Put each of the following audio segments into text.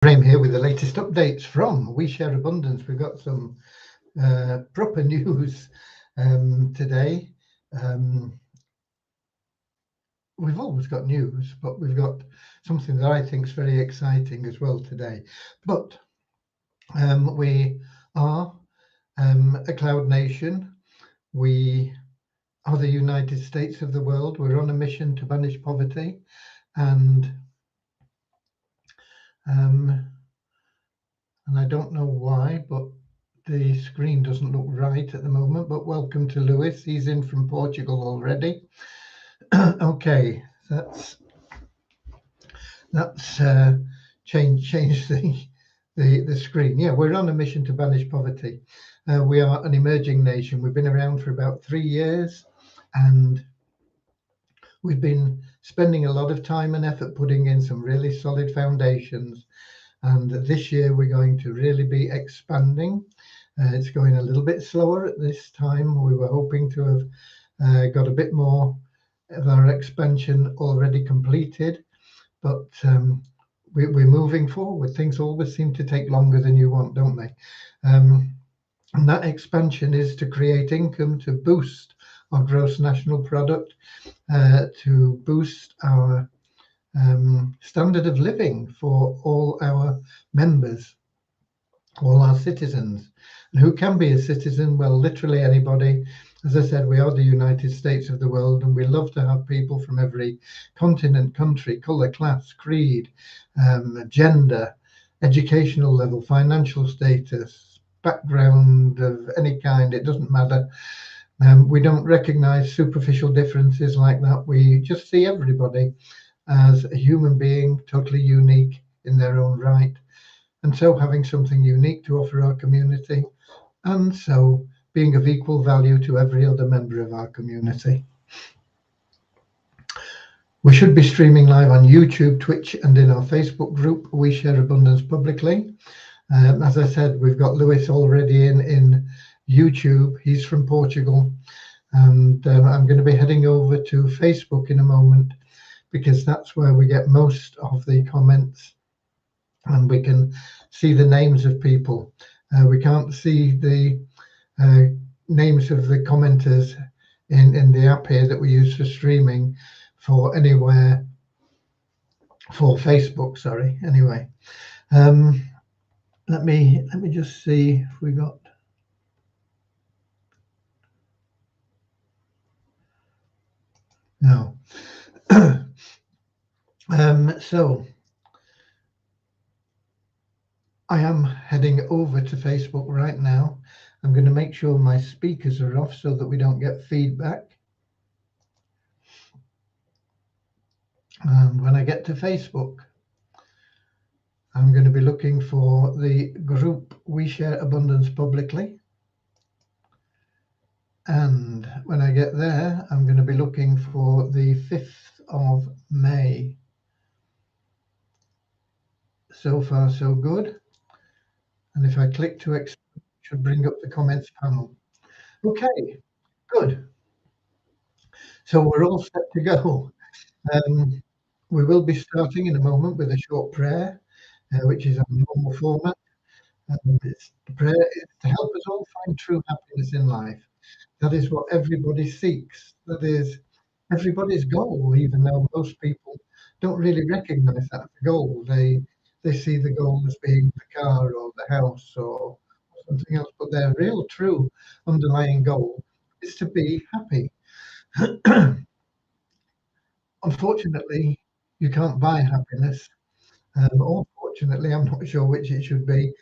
Graham here with the latest updates from We Share Abundance. We've got some proper news today. We've always got news, but we've got something that I think is very exciting as well today. But we are a cloud nation. We are the United States of the world. We're on a mission to banish poverty, and I don't know why, but the screen doesn't look right at the moment. But welcome to Lewis. He's in from Portugal already. Okay, that's changed the screen. Yeah, we're on a mission to banish poverty. We are an emerging nation. We've been around for about 3 years, and we've been spending a lot of time and effort putting in some really solid foundations. And this year we're going to really be expanding. It's going a little bit slower at this time. We were hoping to have got a bit more of our expansion already completed, but we're moving forward. Things always seem to take longer than you want, don't they? And that expansion is to create income to boost our gross national product, to boost our standard of living for all our members, all our citizens. And who can be a citizen? Well, literally anybody. As I said, we are the United States of the world, and we love to have people from every continent, country, colour, class, creed, gender, educational level, financial status, background of any kind. It doesn't matter. We don't recognise superficial differences like that. We just see everybody as a human being, totally unique in their own right. And so having something unique to offer our community, and so being of equal value to every other member of our community. We should be streaming live on YouTube, Twitch, and in our Facebook group, We Share Abundance Publicly. As I said, we've got Lewis already in YouTube. He's from Portugal. And I'm going to be heading over to Facebook in a moment, because that's where we get most of the comments, and we can see the names of people. We can't see the names of the commenters in the app here that we use for streaming for anywhere, for Facebook, sorry. Anyway, let me just see if we got. No. So I am heading over to Facebook right now. I'm going to make sure my speakers are off so that we don't get feedback. And when I get to Facebook, I'm going to be looking for the group We Share Abundance Publicly. And when I get there, I'm going to be looking for the 5th of May. So far, so good. And if I click to expand, it should bring up the comments panel. Okay, good. So we're all set to go. We will be starting in a moment with a short prayer, which is our normal format. The prayer is to help us all find true happiness in life. That is what everybody seeks. That is everybody's goal, even though most people don't really recognize that as a goal. They see the goal as being the car or the house or something else, but their real, true underlying goal is to be happy. Unfortunately, you can't buy happiness. Or fortunately, I'm not sure which it should be.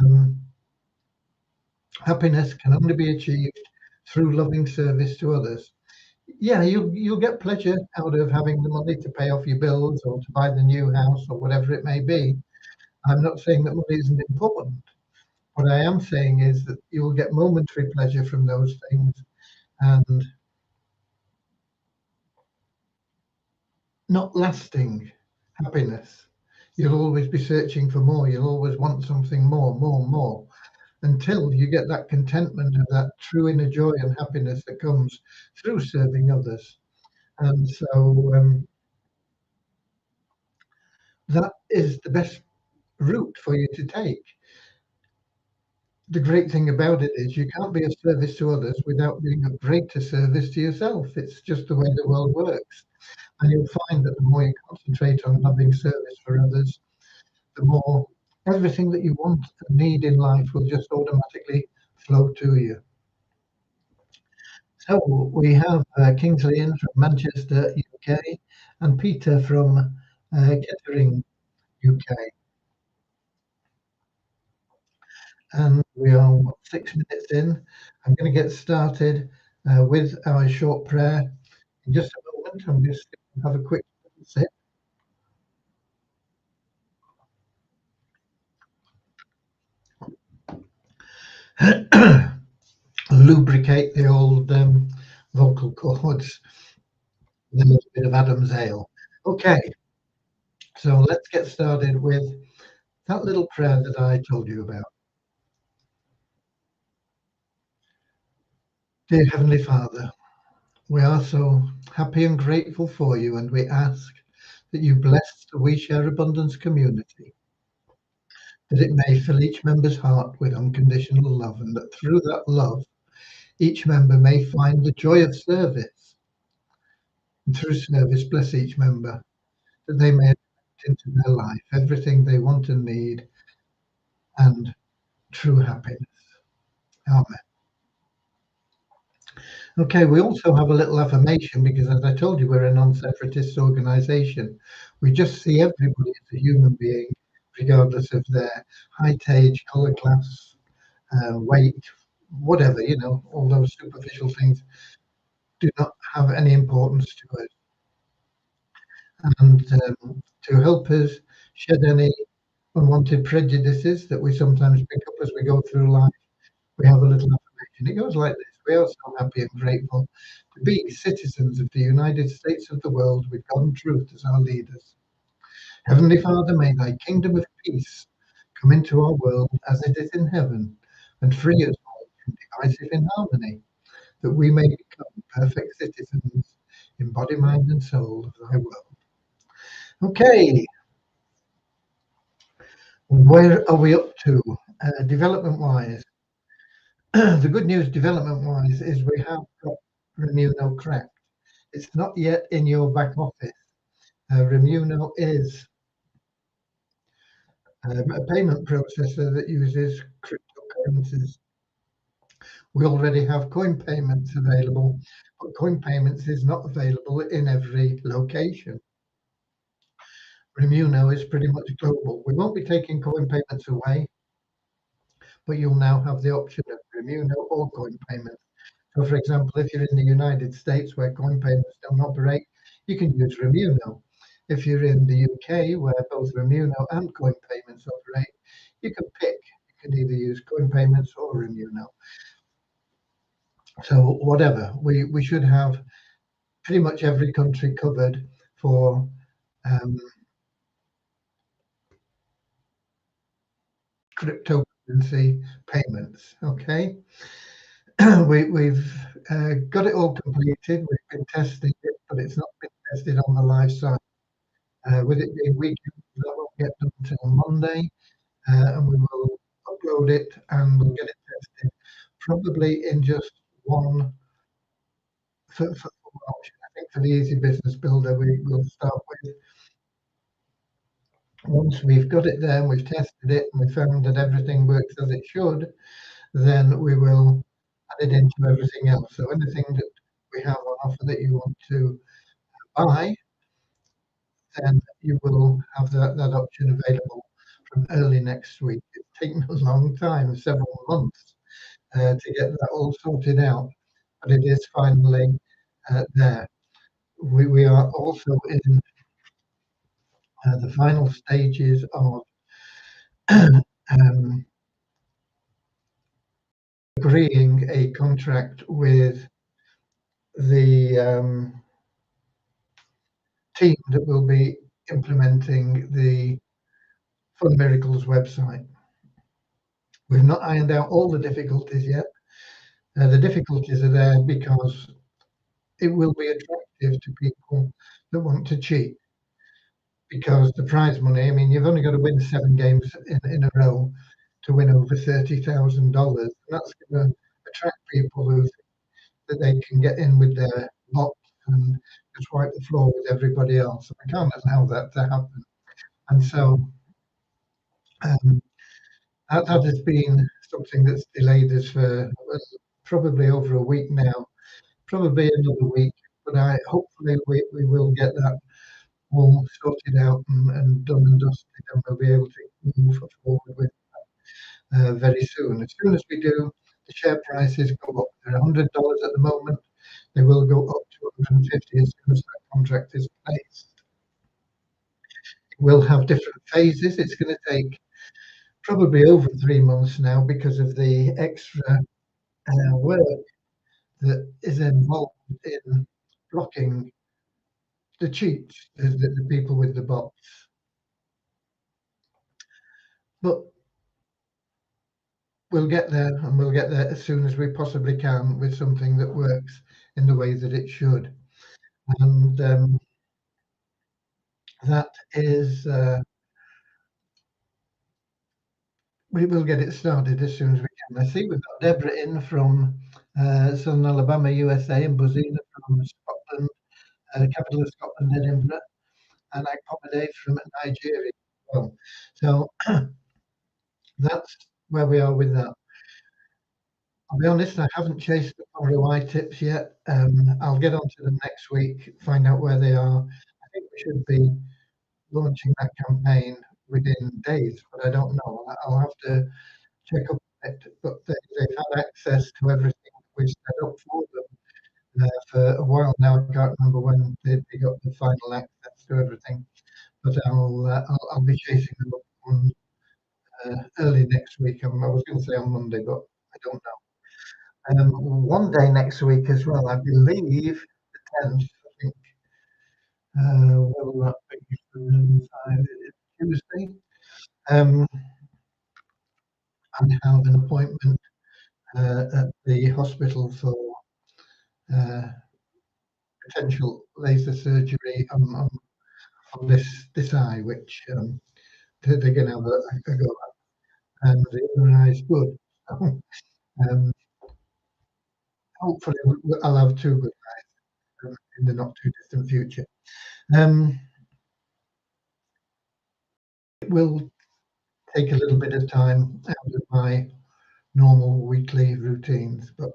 Um, Happiness can only be achieved through loving service to others. Yeah, you'll get pleasure out of having the money to pay off your bills or to buy the new house or whatever it may be. I'm not saying that money isn't important. What I am saying is that you will get momentary pleasure from those things, and not lasting happiness. You'll always be searching for more. You'll always want something more, more, more, until you get that contentment of that true inner joy and happiness that comes through serving others. And so that is the best route for you to take. The great thing about it is you can't be of service to others without being of greater service to yourself. It's just the way the world works. And you'll find that the more you concentrate on loving service for others, the more everything that you want and need in life will just automatically flow to you. So we have Kingsley in from Manchester, UK, and Peter from Kettering, UK. And we are 6 minutes in. I'm going to get started with our short prayer in just a moment. I'm just going to have a quick sip. Lubricate the old vocal cords with a little bit of Adam's ale. Okay, so let's get started with that little prayer that I told you about. Dear Heavenly Father, we are so happy and grateful for you, and we ask that you bless the We Share Abundance community, that it may fill each member's heart with unconditional love, and that through that love, each member may find the joy of service. And through service, bless each member, that they may attract into their life everything they want and need, and true happiness. Amen. Okay, we also have a little affirmation because, as I told you, we're a non-separatist organization. We just see everybody as a human being, regardless of their height, age, color, class, weight, whatever, all those superficial things do not have any importance to us. And to help us shed any unwanted prejudices that we sometimes pick up as we go through life, we have a little affirmation. It goes like this. We are so happy and grateful to be citizens of the United States of the world with God and truth as our leaders. Heavenly Father, may thy kingdom of peace come into our world as it is in heaven, and free us all from divisive inharmony, that we may become perfect citizens in body, mind, and soul of thy world. Okay, where are we up to development-wise? The good news development-wise is we have got Remuno cracked. It's not yet in your back office. Remuno is a payment processor that uses cryptocurrencies. We already have coin payments available, but coin payments is not available in every location. Remuno is pretty much global. We won't be taking coin payments away, but you'll now have the option of Remuno or coin payments. So, for example, if you're in the United States where coin payments don't operate, you can use Remuno. If you're in the UK where both Remuno and coin payments operate, you can pick. You can either use coin payments or Remuno. So whatever, we should have pretty much every country covered for cryptocurrency payments. Okay, we've got it all completed. We've been testing it, but it's not been tested on the live site. With it being weekend, that won't get done until Monday, and we will upload it and we'll get it tested probably in just one for option. I think for the Easy Business Builder, we will start with. Once we've got it there and we've tested it and we found that everything works as it should, then we will add it into everything else. So anything that we have on offer that you want to buy, then you will have that option available from early next week. It's taken a long time, several months, to get that all sorted out, but it is finally there. We are also in the final stages of agreeing a contract with the team that will be implementing the Fun Miracles website. We've not ironed out all the difficulties yet. The difficulties are there because it will be attractive to people that want to cheat. because the prize money, I mean, you've only got to win 7 games in a row to win over $30,000. That's going to attract people who think that they can get in with their lot and just wipe the floor with everybody else. I can't allow that to happen. And so um, that has been something that's delayed us for probably over a week now, probably another week. But I hopefully we will get that all sorted out and done and dusted, and we'll be able to move forward with very soon. As soon as we do, the share prices go up. They're $100 at the moment. They will go up to 150 as soon as that contract is placed. We'll have different phases. It's going to take probably over 3 months now because of the extra work that is involved in blocking the cheats, the people with the bots. But we'll get there, and we'll get there as soon as we possibly can with something that works in the way that it should. And that is, we will get it started as soon as we can. I see we've got Deborah in from Southern Alabama, USA, and Buzina from Scotland, capital of Scotland, Edinburgh, and Akpomade from Nigeria as well. So that's where we are with that. I'll be honest, I haven't chased the ROI tips yet. I'll get onto them next week, find out where they are. I think we should be launching that campaign within days, but I don't know. I'll have to check up on it. But they've had access to everything we've set up for them for a while now. I can't remember when they got the final access to everything, but I'll be chasing them up on early next week. I was going to say on Monday, but I don't know. One day next week as well, I believe the 10th, I think, where will that be? Tuesday. Um, I have an appointment at the hospital for uh, potential laser surgery on this eye, which they're going to have a go at. And the other eye is good. So, hopefully, I'll have two good eyes in the not too distant future. It will take a little bit of time out of my normal weekly routines, but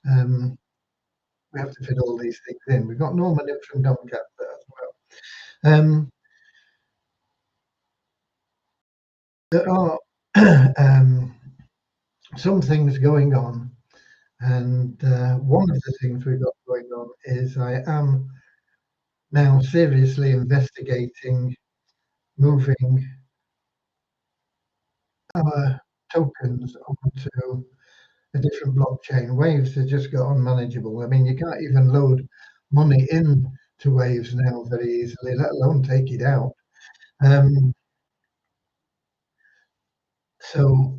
we have to fit all these things in. We've got Norman in from Doncaster as well. There are some things going on, and one of the things we've got going on is I am now seriously investigating moving our tokens onto a different blockchain. Waves have just got unmanageable. I mean, you can't even load money in to Waves now very easily, let alone take it out. So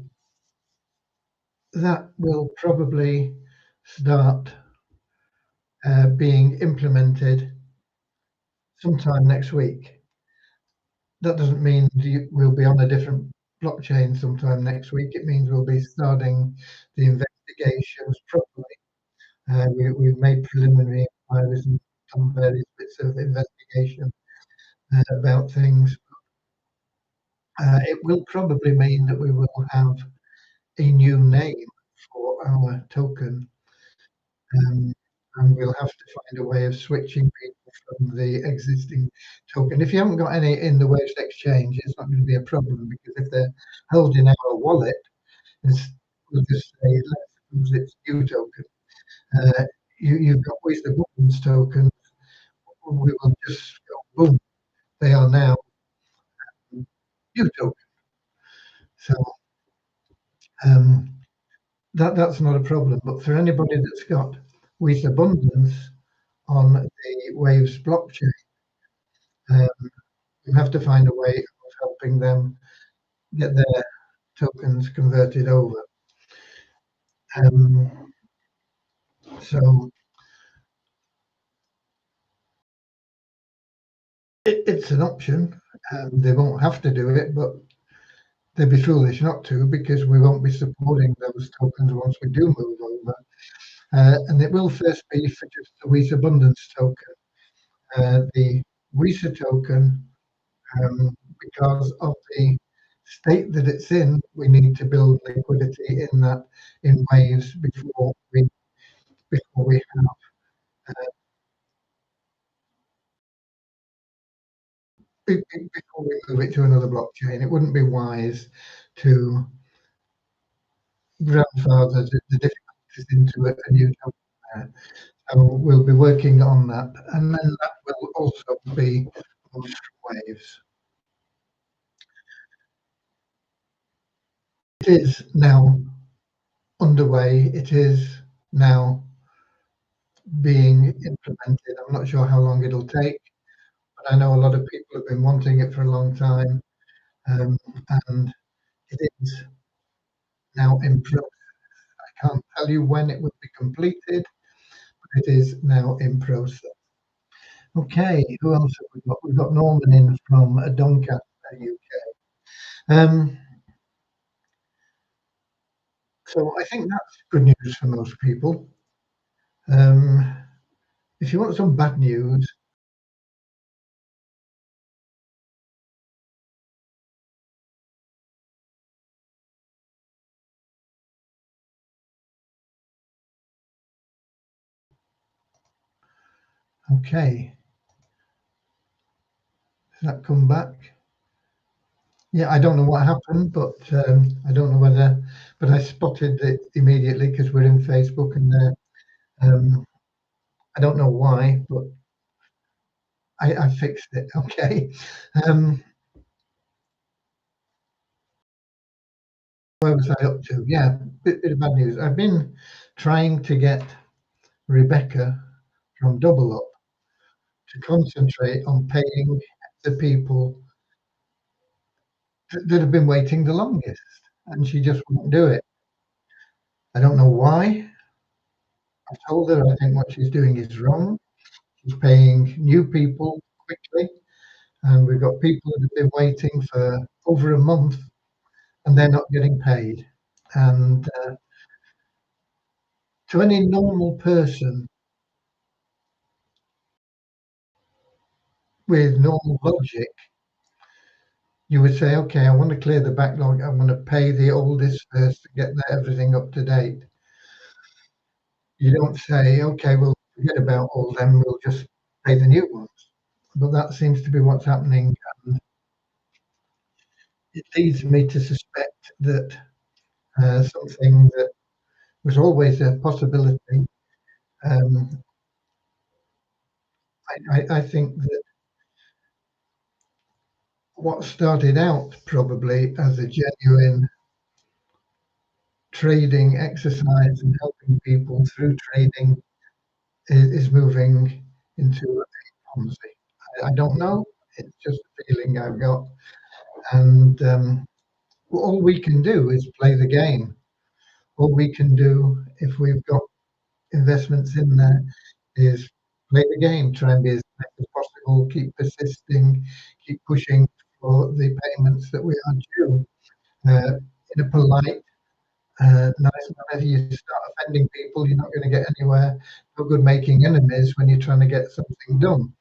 that will probably start being implemented sometime next week. That doesn't mean we'll be on a different blockchain sometime next week. It means we'll be starting the investigations properly. We've made preliminary inquiries and done various bits of investigation about things. It will probably mean that we will have a new name for our token, and we'll have to find a way of switching people from the existing token. If you haven't got any in the Waves exchange, it's not going to be a problem, because if they're held in our wallet, we'll just say let's use its new token. You've got Waste the Buttons token. We will just go boom. They are now new token. So that's not a problem. But for anybody that's got Waste Abundance on the Waves blockchain, you have to find a way of helping them get their tokens converted over. So It's an option, and they won't have to do it, but they'd be foolish not to because we won't be supporting those tokens once we do move over. And it will first be for just the Wheat Abundance token. The WISA token, because of the state that it's in, we need to build liquidity in that in waves before we have before we move it to another blockchain. It wouldn't be wise to grandfather the difficulties into a new token. So we'll be working on that, and then that will also be moved from waves. It is now underway. It is now being implemented. I'm not sure how long it'll take, but I know a lot of people have been wanting it for a long time, and it is now in process. I can't tell you when it will be completed, but it is now in process. Okay, who else have we got? We've got Norman in from Doncaster, UK. So I think that's good news for most people. Um, if you want some bad news, okay, does that come back? Yeah, I don't know what happened, but I don't know whether, but I spotted it immediately because we're in Facebook and I don't know why, but I fixed it. Okay. Um, where was I up to? Yeah, bit of bad news. I've been trying to get Rebecca from Double Up to concentrate on paying the people that have been waiting the longest, and she just won't do it. I don't know why. I told her I think what she's doing is wrong. She's paying new people quickly, and we've got people that have been waiting for over a month and they're not getting paid. And to any normal person with normal logic, you would say, okay, I want to clear the backlog. I want to pay the oldest first to get everything up to date. You don't say, okay, we'll forget about all them. We'll just pay the new ones. But that seems to be what's happening. And it leads me to suspect that something that was always a possibility. Um, I think that what started out probably as a genuine trading exercise and helping people through trading is moving into a Ponzi. I don't know. It's just a feeling I've got. And all we can do is play the game. All we can do if we've got investments in there is play the game, try and be as nice as possible, keep persisting, keep pushing for the payments that we are due in a polite, nice manner. You start offending people, you're not going to get anywhere. No good making enemies when you're trying to get something done.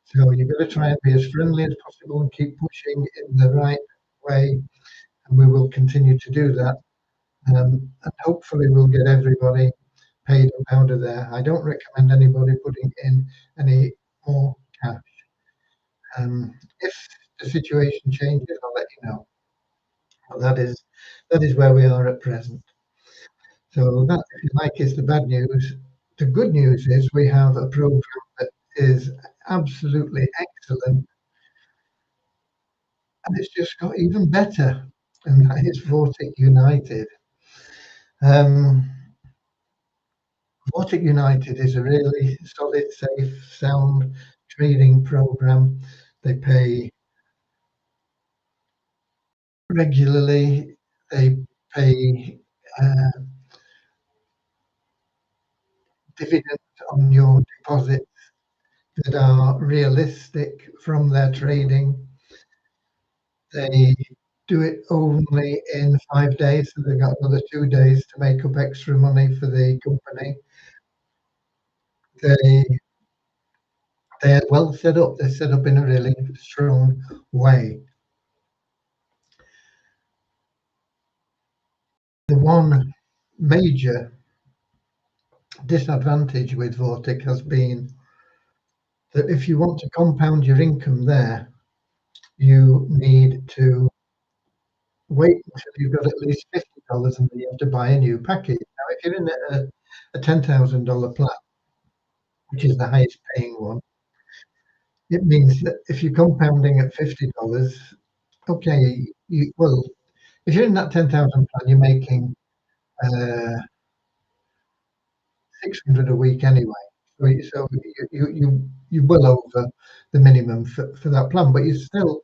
So you've got to try and be as friendly as possible and keep pushing in the right way, and we will continue to do that. And hopefully, we'll get everybody paid up out of there. I don't recommend anybody putting in any more cash. If the situation changes, I'll let you know. But that is where we are at present. So that, if you like, is the bad news. The good news is we have a program that is absolutely excellent, and it's just got even better, and that is Vortic United. Um, Vortic United is a really solid, safe, sound trading program. They pay regularly. They pay uh, dividends on your deposit. that are realistic from their trading. They do it only in 5 days, so they've got another 2 days to make up extra money for the company. They they're well set up. They're set up in a really strong way. The one major disadvantage with Vortic has been that if you want to compound your income there, you need to wait until you've got at least $50 and then you have to buy a new package. Now, if you're in a $10,000 plan, which is the highest paying one, it means that if you're compounding at $50, okay, well, if you're in that 10,000 plan, you're making 600 a week anyway. So you're well over the minimum for that plan, but you're still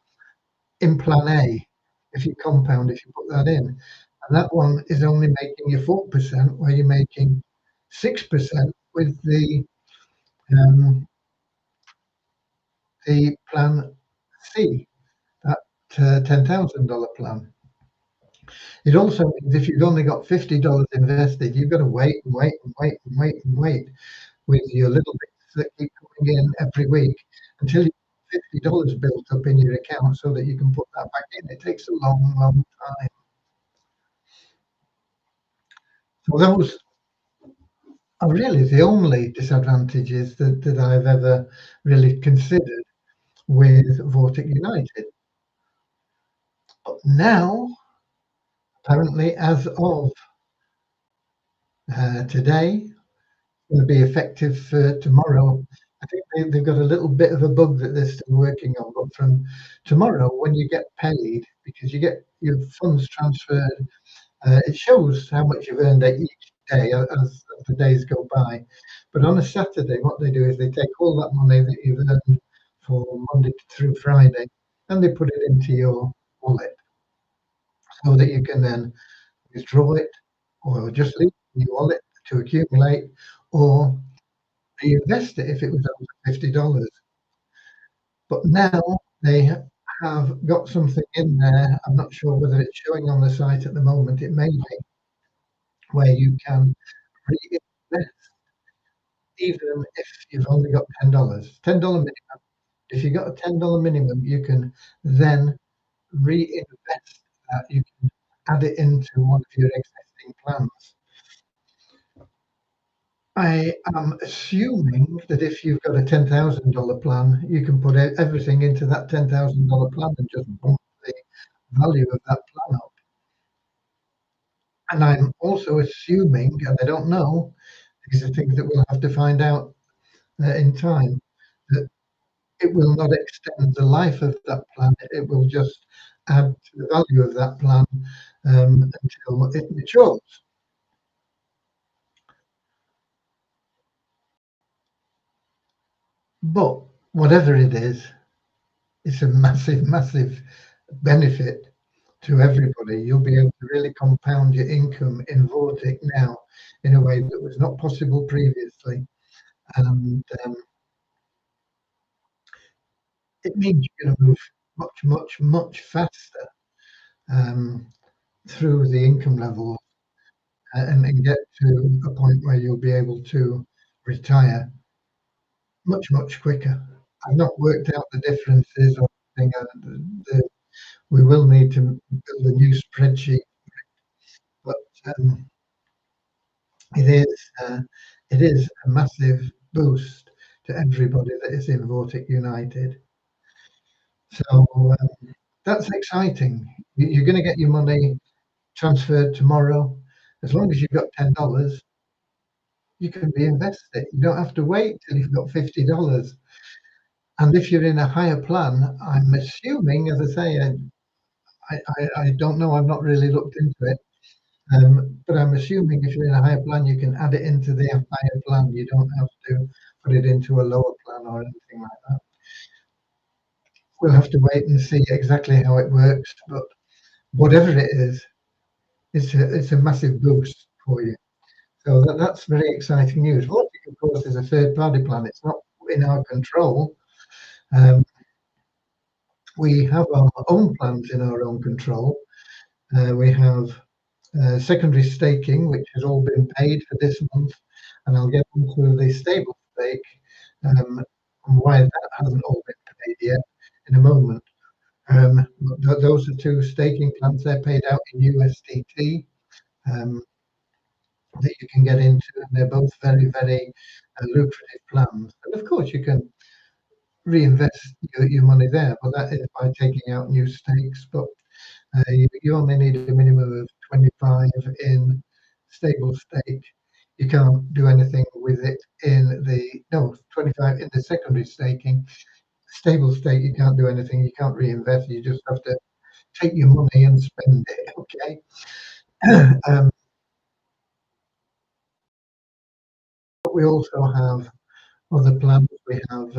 in plan A if you compound, if you put that in. And that one is only making you 4%, where you're making 6% with the plan C, that $10,000 plan. It also means if you've only got $50 invested, you've got to wait and wait and wait and wait and wait with your little bits that keep coming in every week until you have $50 built up in your account so that you can put that back in. It takes a long, long time. So those are really the only disadvantages that I've ever really considered with Vortic United. But now, apparently, as of today, going to be effective for tomorrow. I think they've got a little bit of a bug that they're still working on, but from tomorrow, when you get paid, because you get your funds transferred, it shows how much you've earned each day as the days go by. But on a Saturday, what they do is they take all that money that you've earned for Monday through Friday, and they put it into your wallet so that you can then withdraw it or just leave it in your wallet to accumulate, or reinvest it if it was over $50. But now they have got something in there. I'm not sure whether it's showing on the site at the moment. It may be, where you can reinvest even if you've only got $10. $10 minimum. If you've got a $10 minimum, you can then reinvest that. You can add it into one of your existing plans. I am assuming that if you've got a $10,000 plan, you can put everything into that $10,000 plan and just bump the value of that plan up. And I'm also assuming, and I don't know, these are things that we'll have to find out in time, that it will not extend the life of that plan. It will just add to the value of that plan until it matures. But whatever it is, it's a massive, massive benefit to everybody. You'll be able to really compound your income in Vortic now in a way that was not possible previously. And it means you're going to move much, much, much faster through the income level and get to a point where you'll be able to retire much, much quicker. I've not worked out the differences or anything. We will need to build a new spreadsheet, but it is a massive boost to everybody that is in Vortic United. So that's exciting. You're going to get your money transferred tomorrow. As long as you've got $10, you can reinvest it. You don't have to wait till you've got $50. And if you're in a higher plan, I'm assuming, as I say, I don't know. I've not really looked into it. But I'm assuming if you're in a higher plan, you can add it into the higher plan. You don't have to put it into a lower plan or anything like that. We'll have to wait and see exactly how it works. But whatever it is, it's a massive boost for you. So that's very exciting news. Vortic, of course, is a third-party plan. It's not in our control. Um, we have our own plans in our own control. We have secondary staking, which has all been paid for this month, and I'll get into the stable stake and why that hasn't all been paid yet in a moment. Those are two staking plans. They're paid out in USDT that you can get into, and they're both very, very lucrative plans. And of course, you can reinvest your money there, but that is by taking out new stakes. But you only need a minimum of 25 in stable stake. You can't do anything with it in the, no, 25 in the secondary staking. Stable stake, you can't do anything. You can't reinvest. You just have to take your money and spend it. Okay. But we also have other plans. We have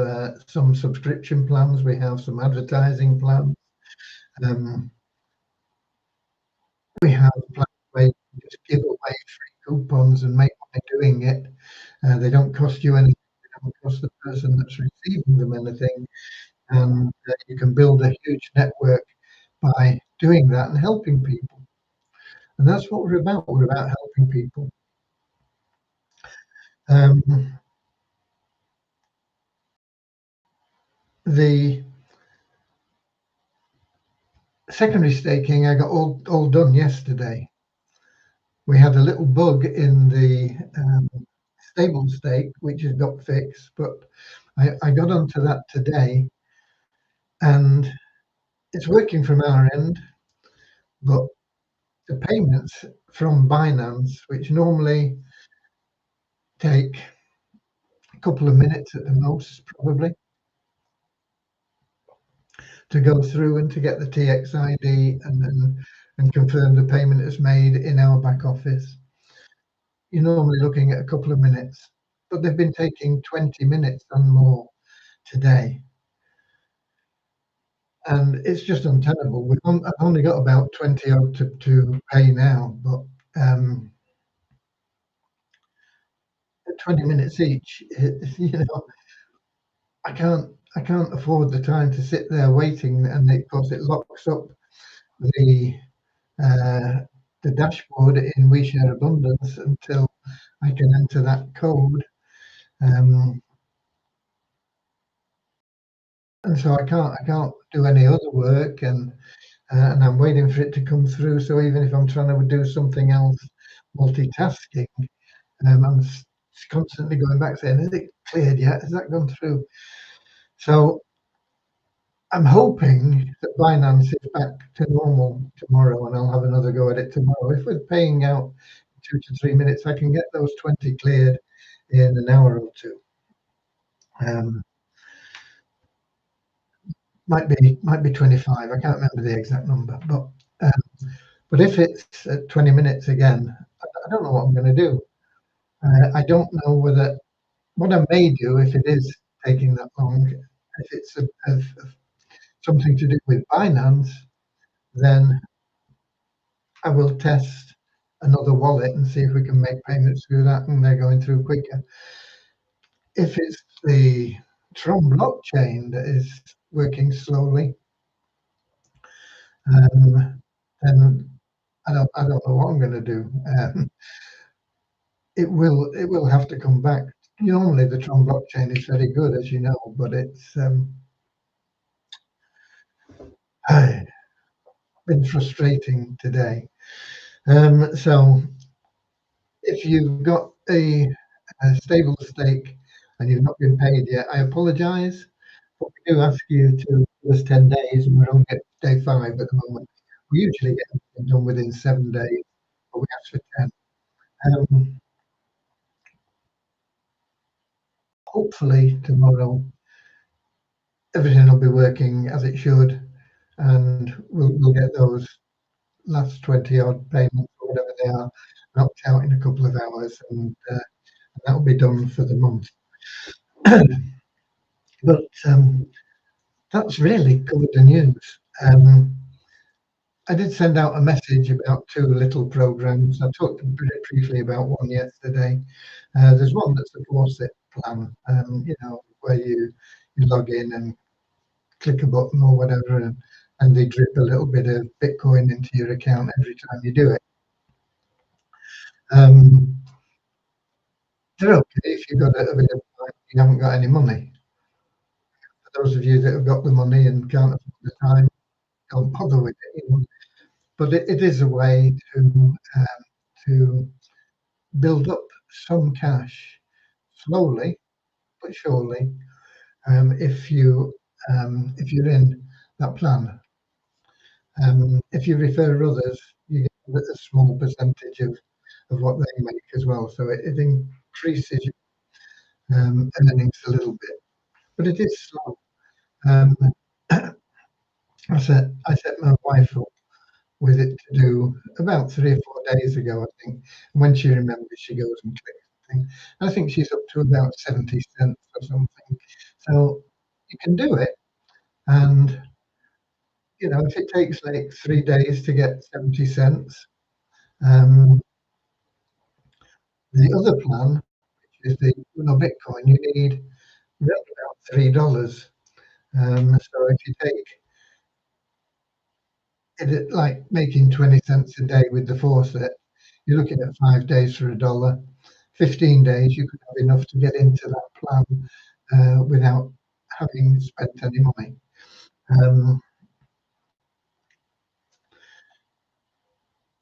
some subscription plans. We have some advertising plans. We have plans where you can just give away free coupons and make money doing it. They don't cost you anything. They don't cost the person that's receiving them anything. And you can build a huge network by doing that and helping people. And that's what we're about. We're about helping people. The secondary staking, I got all done yesterday. We had a little bug in the stable stake, which has got fixed, but I got onto that today, and it's working from our end, but the payments from Binance, which normally take a couple of minutes at the most, probably, to go through and to get the TXID and confirm the payment is made in our back office. You're normally looking at a couple of minutes, but they've been taking 20 minutes and more today. And it's just untenable. I've only got about 20 odd to pay now, but at 20 minutes each, you know, I can't afford the time to sit there waiting, and of course it locks up the dashboard in WeShare Abundance until I can enter that code. And so I can't do any other work, and I'm waiting for it to come through. So even if I'm trying to do something else, multitasking, I'm constantly going back saying, "Is it cleared yet? Has that gone through?" So I'm hoping that Binance is back to normal tomorrow, and I'll have another go at it tomorrow. If we're paying out 2 to 3 minutes, I can get those 20 cleared in an hour or two. Might be 25. I can't remember the exact number, but if it's at 20 minutes again, I don't know what I'm going to do. I don't know whether what I may do if it is taking that long, if it's something to do with Binance, then I will test another wallet and see if we can make payments through that and they're going through quicker. If it's the Tron blockchain that is working slowly, then I don't know what I'm going to do. It will have to come back. Normally, the Tron blockchain is very good, as you know, but it's been frustrating today. So if you've got a stable stake and you've not been paid yet, I apologise, but we do ask you to give us 10 days, and we're on day 5 at the moment. We usually get everything done within 7 days, but we ask for 10. Hopefully tomorrow everything will be working as it should, and we'll get those last 20 odd payments or whatever they are knocked out in a couple of hours, and that'll be done for the month. But that's really covered the news. I did send out a message about 2 little programs. I talked briefly about one yesterday. There's one that's the faucet plan, you know, where you log in and click a button or whatever, and they drip a little bit of Bitcoin into your account every time you do it. Um, they're okay if you've got a bit of time, you haven't got any money. For those of you that have got the money and can't afford the time, don't bother with it. But it is a way to build up some cash slowly but surely. If you're in that plan, if you refer others, you get a small percentage of what they make as well. So it increases your earnings a little bit, but it is slow. Um, I set my wife up with it to do about 3 or 4 days ago, I think. When she remembers, she goes and clicks the thing. I think she's up to about 70 cents or something. So you can do it, and if it takes like 3 days to get 70 cents, um, the other plan, which is the Uno Bitcoin, you need around about $3. So if you take it like making 20 cents a day with the faucet, you're looking at 5 days for $1. 15 days, you could have enough to get into that plan without having spent any money. Um,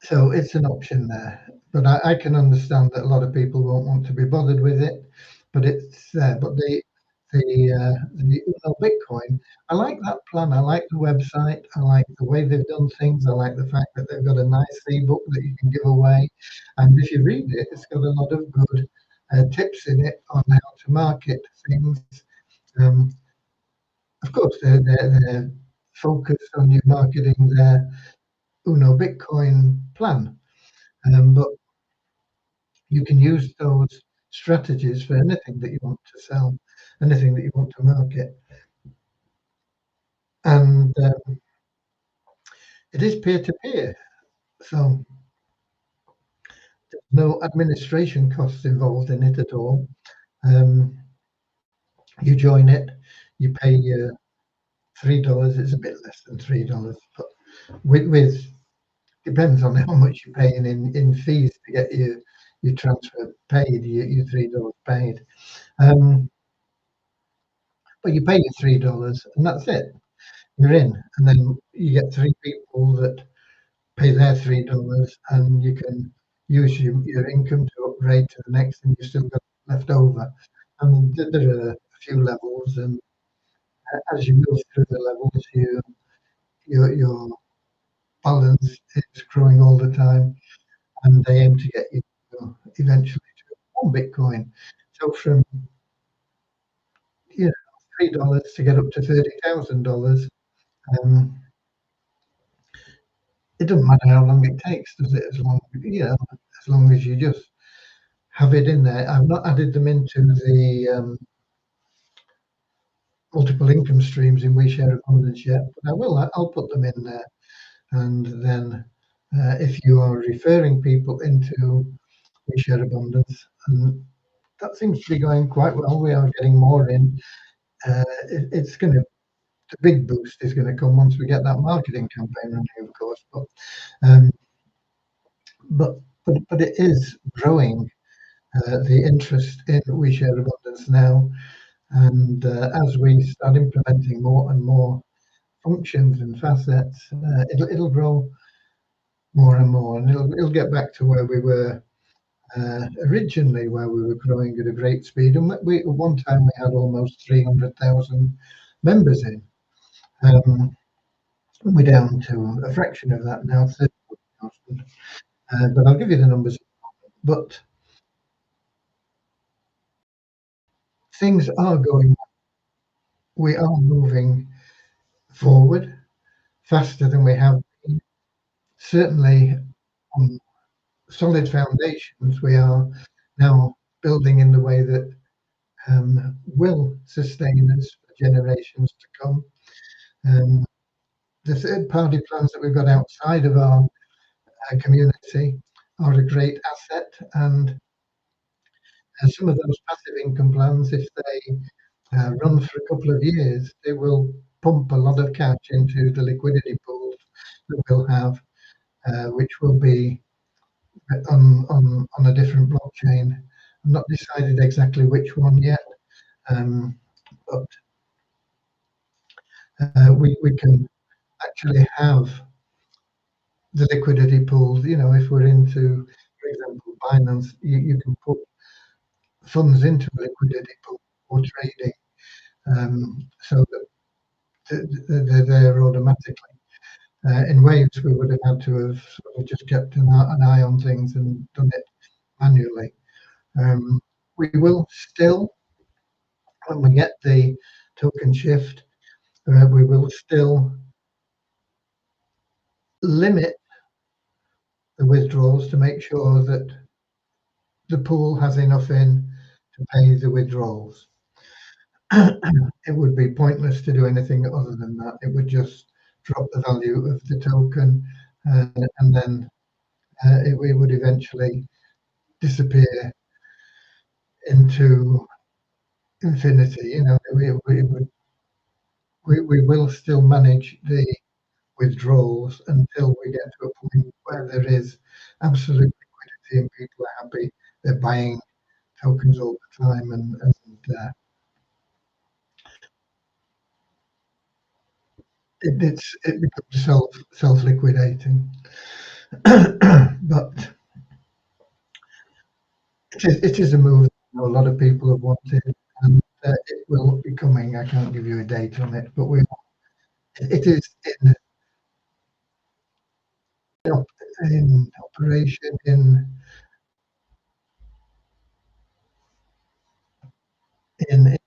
so it's an option there, but I can understand that a lot of people won't want to be bothered with it, but it's there. But the Uno Bitcoin, I like that plan. I like the website. I like the way they've done things. I like the fact that they've got a nice ebook that you can give away, and if you read it, it's got a lot of good tips in it on how to market things. Um, of course, they're focused on you marketing their Uno Bitcoin plan, but you can use those strategies for anything that you want to sell, anything that you want to market. And it is peer to peer, so there's no administration costs involved in it at all. Um, you join it, you pay your $3. It's a bit less than $3, but with depends on how much you're paying in fees to get your transfer paid, your $3 paid. But you pay your $3 and that's it. You're in, and then you get three people that pay their $3, and you can use your income to upgrade to the next, and you've still got left over. And there are a few levels, and as you move through the levels, your balance is growing all the time, and they aim to get you eventually to $1 Bitcoin. So from you know $3 to get up to $30,000. Um, it doesn't matter how long it takes, does it? As long as you just have it in there. I've not added them into the multiple income streams in WeShare Abundance yet, but I will. I'll put them in there, and then if you are referring people into WeShare Abundance, and that seems to be going quite well. We are getting more in. It's going to the big boost is going to come once we get that marketing campaign running, of course. Um, but but it is growing the interest in WeShare Abundance now, and as we start implementing more and more functions and facets, it'll grow more and more, and it'll get back to where we were originally, where we were growing at a great speed. And we at one time we had almost 300,000 members in. We're down to a fraction of that now, 30,000. But I'll give you the numbers. But things are going. We are moving forward faster than we have been. Certainly on solid foundations, we are now building in the way that will sustain us for generations to come. Um, the third-party plans that we've got outside of our community are a great asset, and some of those passive income plans, if they run for a couple of years, it will pump a lot of cash into the liquidity pools that we'll have, which will be on a different blockchain. I'm not decided exactly which one yet, but we can actually have the liquidity pools. You know, if we're into, for example, Binance, you can put funds into a liquidity pool for trading, so that they're there automatically. In Waves, we would have had to have sort of just kept an eye on things and done it manually. We will still, when we get the token shift, we will still limit the withdrawals to make sure that the pool has enough in to pay the withdrawals. It would be pointless to do anything other than that. It would just drop the value of the token, and then it would eventually disappear into infinity. You know, we will still manage the withdrawals until we get to a point where there is absolute liquidity and people are happy. They're buying tokens all the time, and it becomes self liquidating. But it is a move a lot of people have wanted, and it will be coming. I can't give you a date on it, but it is in operation in in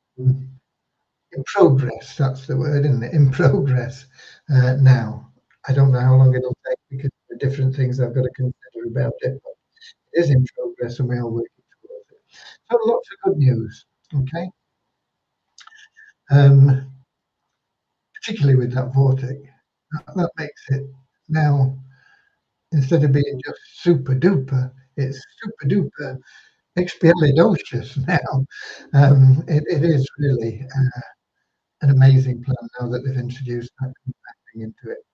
progress. That's the word, isn't it? In progress now. I don't know how long it'll take because there are different things I've got to consider about it. But it is in progress, and we are working towards it. So lots of good news. Okay, um, particularly with that Vortic, that makes it now, instead of being just super duper, it's super duper expialidocious now. It is really an amazing plan now that they've introduced that compounding into it.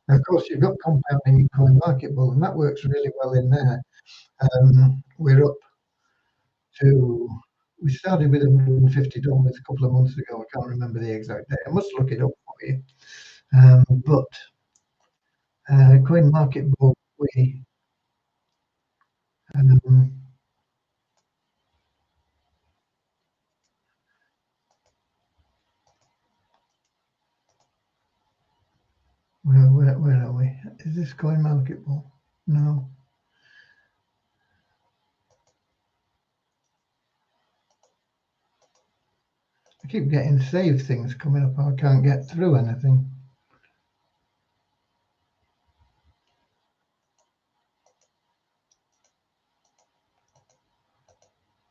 Now, of course, you've got compounding in CoinMarketable, and that works really well in there. We're up to, we started with $150 a couple of months ago. I can't remember the exact date. I must look it up for you. But CoinMarketable, we where are we? Is this CoinMarketable? No. I keep getting save things coming up. I can't get through anything.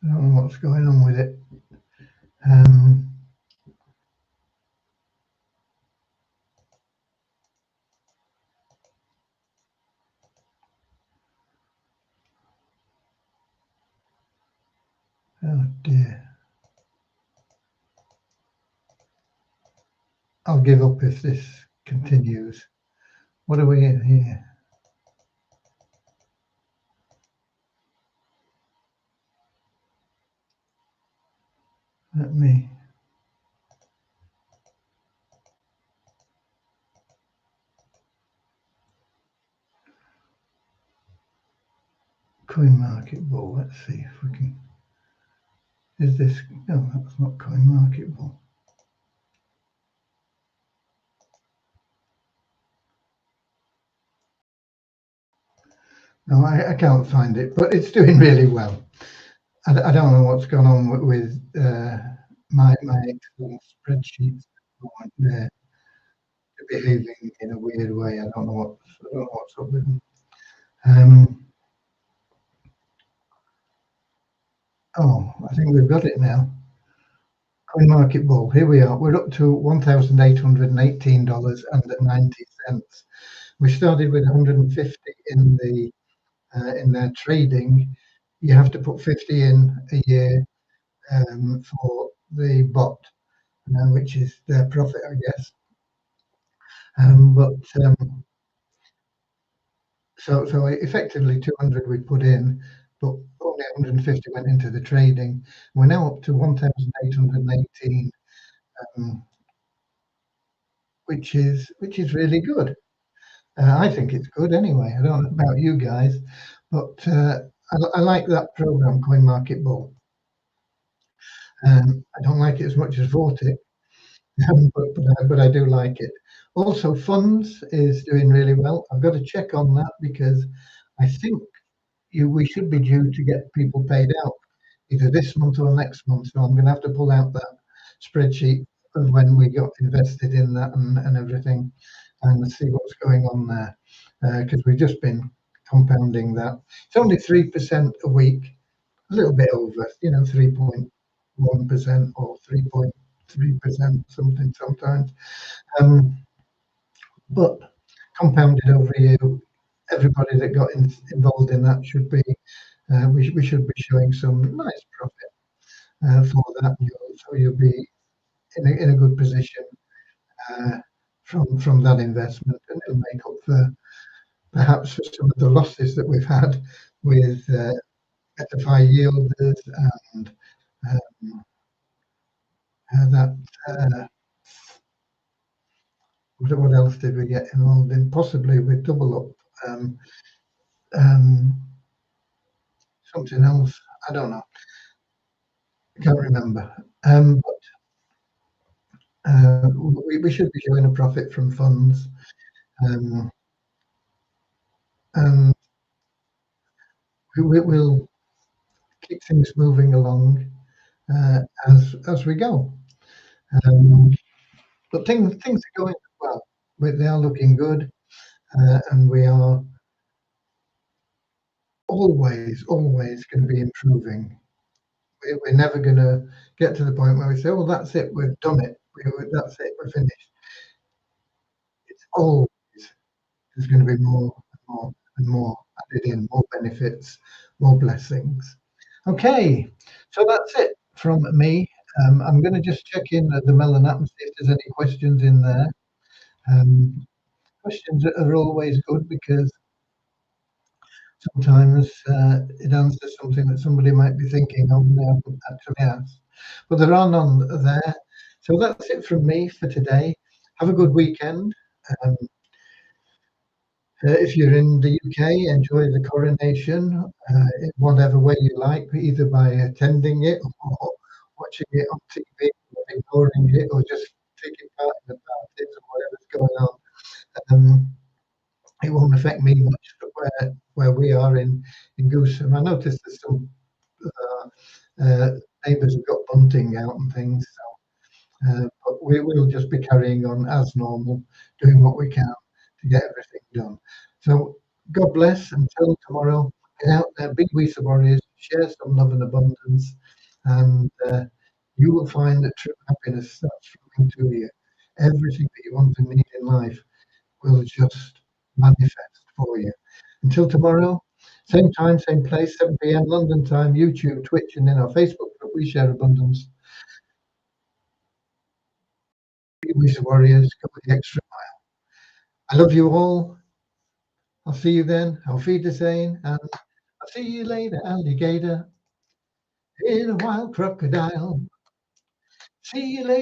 I don't know what's going on with it. Oh dear. I'll give up if this continues. What are we in here? Let me. CoinMarketable. Let's see if we can. Is this? No, that's not CoinMarketable. No, I can't find it, but it's doing really well. I don't know what's gone on with my Excel spreadsheets. They're behaving in a weird way. I don't know what's up with them. Oh, I think we've got it now. CoinMarketable. Here we are. We're up to $1,818.90. We started with 150 in their trading. You have to put 50 in a year for the bot which is their profit, I guess. But so effectively 200 we put in, but only 150 went into the trading. We're now up to 1,818, which is really good. I think it's good anyway. I don't know about you guys, but I like that program, Coin Market Bull. I don't like it as much as Vortic, but I do like it. Also, funds is doing really well. I've got to check on that because I think we should be due to get people paid out either this month or next month. So I'm going to have to pull out that spreadsheet of when we got invested in that and everything, and see what's going on there, because we've just been compounding that. It's only 3% a week, a little bit over, 3.1% or 3.3% something sometimes. But compounded over a year, everybody that got involved in that should be, we should be showing some nice profit for that. So you'll be in a good position from that investment, and it'll make up for perhaps for some of the losses that we've had with SFI yielders and that. What else did we get involved in? Possibly with Double Up, um, something else. I don't know. I can't remember. But we should be showing a profit from funds, and we'll keep things moving along as we go. But things are going well. They are looking good, and we are always going to be improving. We're never going to get to the point where we say, "Oh, that's it, we've done it. That's it, we're finished." It's always there's going to be more and more and more added in, more benefits, more blessings. Okay, so that's it from me. I'm going to just check in at the Melon app and see if there's any questions in there. Questions are always good because sometimes it answers something that somebody might be thinking of and they haven't actually asked. But there are none there. So that's it from me for today. Have a good weekend. Um, if you're in the UK, enjoy the coronation in whatever way you like, either by attending it or watching it on TV, or ignoring it, or just taking part in the parties or whatever's going on. It won't affect me much where we are in Gooseham. I noticed there's some neighbours have got bunting out and things, but we'll just be carrying on as normal, doing what we can to get everything done. So God bless until tomorrow. Get out there, be we warriors, share some love and abundance, and you will find that true happiness starts flowing to you. Everything that you want and need in life will just manifest for you. Until tomorrow, same time, same place, 7 p.m. London time, YouTube, Twitch, and in our Facebook group, we share abundance. We warriors go the extra mile. I love you all. I'll see you then. Auf Wiedersehen, and I'll see you later, alligator in a wild crocodile. See you later.